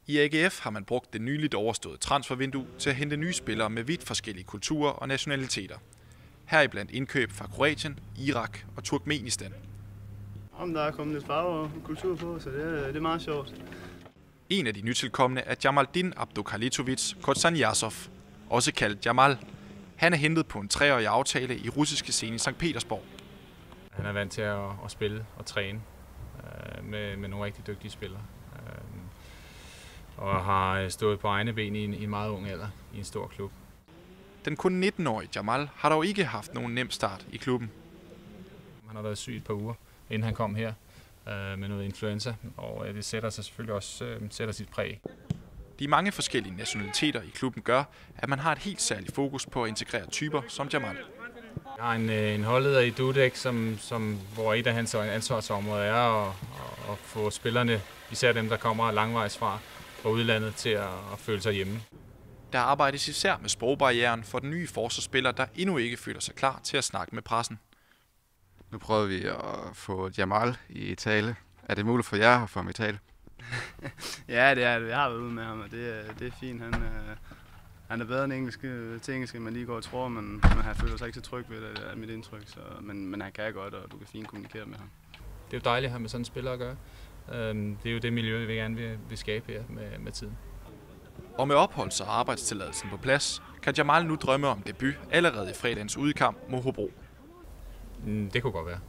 I AGF har man brugt det nyligt overståede transfervindue til at hente nye spillere med vidt forskellige kulturer og nationaliteter. Heriblandt indkøb fra Kroatien, Irak og Turkmenistan. Der er kommet lidt farve og kultur på, så det er meget sjovt. En af de nytilkomne er Jamaldin Abdukhalitovic Kotsaniasov, også kaldt Jamal. Han er hentet på en 3-årig aftale i russiske scene i Sankt Petersborg. Han er vant til at spille og træne med nogle rigtig dygtige spillere. Og har stået på egne ben i en meget ung alder i en stor klub. Den kun 19-årige Jamal har dog ikke haft nogen nem start i klubben. Han har været syg et par uger, inden han kom her med noget influenza, og det sætter sig selvfølgelig også sætter sit præg. De mange forskellige nationaliteter i klubben gør, at man har et helt særligt fokus på at integrere typer som Jamal. Jeg har en holdleder i Dudek, hvor et af hans ansvarsområder er at få spillerne, især dem, der kommer langvejs fra udlandet, til at føle sig hjemme. Der arbejdes især med sprogbarrieren for den nye forsvarsspiller, der endnu ikke føler sig klar til at snakke med pressen. Nu prøver vi at få Jamal i tale. Er det muligt for jer at få ham i tale? Ja, det er det. Jeg har været ude med ham, og det er fint. Han er bedre end engelsk, end man lige går og tror, men han føler sig ikke så tryg ved det, er mit indtryk. Men han kan godt, og du kan fint kommunikere med ham. Det er jo dejligt at have med sådan en spiller at gøre. Det er jo det miljø, vi gerne vil skabe her med tiden. Og med opholds- og arbejdstilladelsen på plads, kan Jamal nu drømme om debut allerede i fredagens udkamp mod Hobro. Det kunne godt være.